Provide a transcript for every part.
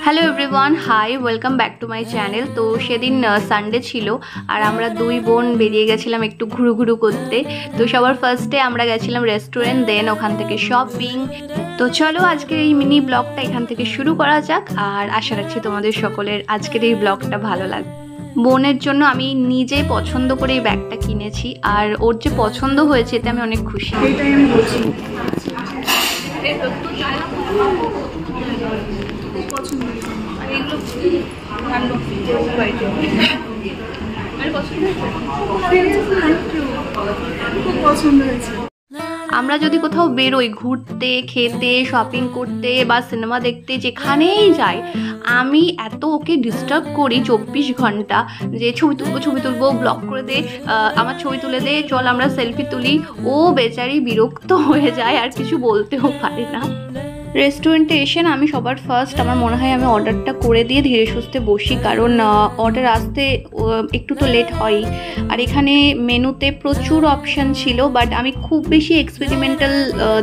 Hello everyone, hi, welcome back to my channel. তো সেদিন Sunday ছিল আর আমরা দুই বোন বেরিয়ে গেছিলাম একটু ঘুরু করতে। তো সবার ফার্স্টে আমরা গেছিলাম রেস্টুরেন্ট, দেন ওখান থেকে শপিং। তো চলো আজকের এই মিনি ব্লগটা এখান থেকে শুরু করা যাক। আর আশা রাখছি তোমাদের সকলের আজকের এই ব্লগটা ভালো লাগবে। বোনের জন্য আমি নিজেই পছন্দ করে এই ব্যাগটা কিনেছি আর ওর যে পছন্দ হয়েছে এতে আমি অনেক খুশি। এটাই আমি বলছি আমরা যদি কোথাও বেরোই ঘুরতে, খেতে, শপিং করতে বা সিনেমা দেখতে, যেখানেই যাই, আমি এত ওকে ডিস্টার্ব করি 24 ঘন্টা যে ছবি তুলবো, ব্লগ করে দে, আমার ছবি তুলে দে, চল আমরা সেলফি তুলি। ও বেচারি বিরক্ত হয়ে যায় আর কিছু বলতেও পারে না। রেস্টুরেন্টে এসে না আমি সবার ফার্স্ট আমার মনে হয় আমি অর্ডারটা করে দিয়ে ধীরে সুস্থে বসি, কারণ অর্ডার আসতে একটু তো লেট হয়ই। আর এখানে মেনুতে প্রচুর অপশান ছিল, বাট আমি খুব বেশি এক্সপেরিমেন্টাল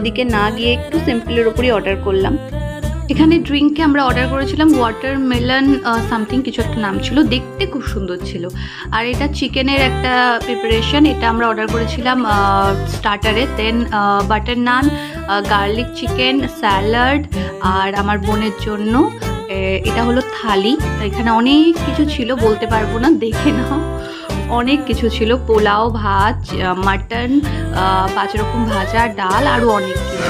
দিকে না গিয়ে একটু সিম্পলের ওপরই অর্ডার করলাম। এখানে ড্রিঙ্কে আমরা অর্ডার করেছিলাম ওয়াটারমেলন সামথিং কিছু একটা নাম ছিল, দেখতে খুব সুন্দর ছিল। আর এটা চিকেনের একটা প্রিপারেশন, এটা আমরা অর্ডার করেছিলাম স্টার্টারে। দেন বাটার নান, গার্লিক চিকেন, স্যালাড, আর আমার বোনের জন্য এটা হলো থালি। এখানে অনেক কিছু ছিল, বলতে পারবো না, দেখে নাও। অনেক কিছু ছিল, পোলাও, ভাত, মাটন, 5 রকম ভাজা, ডাল, আরও অনেক কিছু।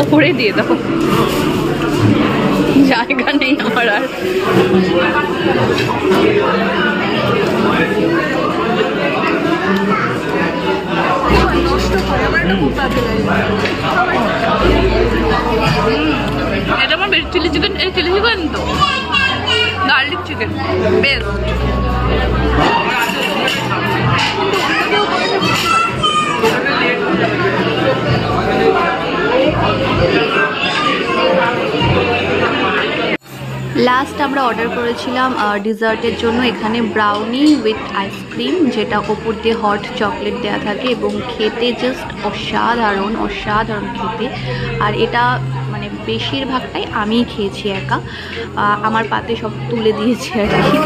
ওপরে দিয়ে দাও, জায়গা নেই আমার আর। এটা আমার বেশ চিলি চিকেন তো গার্লিক চিকেন বেস্ট। লাস্ট আমরা অর্ডার করেছিলাম ডিজার্টের জন্য এখানে ব্রাউনি উইথ আইসক্রিম, যেটা ওপর দিয়ে হট চকলেট দেওয়া থাকে এবং খেতে জাস্ট অসাধারণ খেতে। আর এটা মানে বেশিরভাগটাই আমিই খেয়েছি একা, আমার পাতে সব তুলে দিয়েছি আর কি।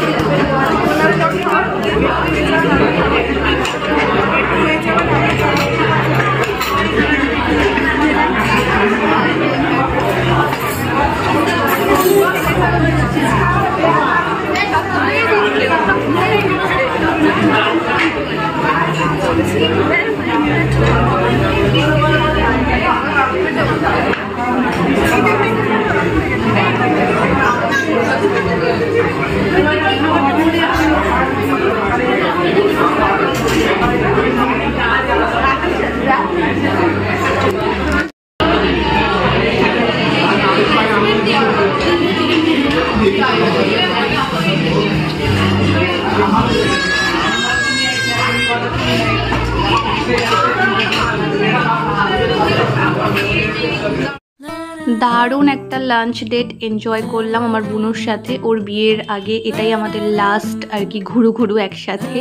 দারুণ একটা লাঞ্চ ডেট এনজয় করলাম আমার বোনের সাথে ওর বিয়ের আগে। এটাই আমাদের লাস্ট আর কি ঘুরু একসাথে।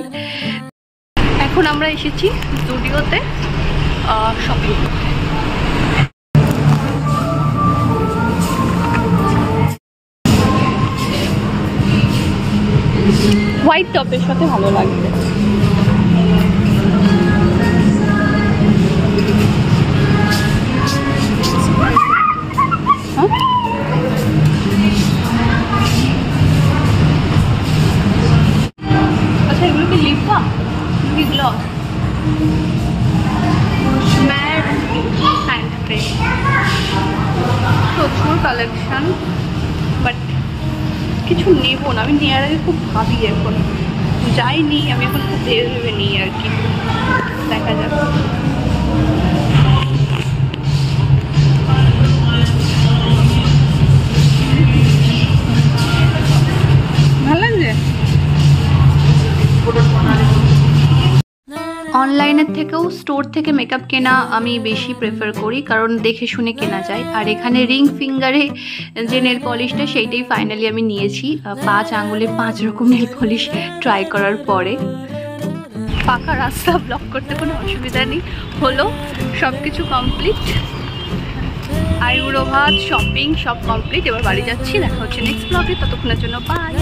এখন আমরা এসেছি স্টুডিওতে শপিং। হোয়াইট টপের সাথে ভালো লাগবে। আচ্ছা এগুলো কি lip balm? Gloss mat collection, but কিছু নেব না। আমি নেওয়ার আগে খুব ভাবি, এখন যাইনি, আমি এখন খুব ভেবে ভেবে নিই আর কি, দেখা যাক। ভালো লাগছে। অনলাইনের থেকেও স্টোর থেকে মেকআপ কেনা আমি বেশি প্রেফার করি, কারণ দেখে শুনে কেনা যায়। আর এখানে রিং ফিঙ্গারে যে নেল পলিশটা, সেইটাই ফাইনালি আমি নিয়েছি। 5 আঙুলে 5 রকম নেল পলিশ ট্রাই করার পরে। পাকা রাস্তা, ব্লক করতে কোনো অসুবিধা নেই। হলো সব কিছু কমপ্লিট, আইবুড়ো ভাত, শপিং সব কমপ্লিট। এবার বাড়ি যাচ্ছি, দেখা হচ্ছে নেক্সট ব্লগে। ততক্ষণের জন্য বাই।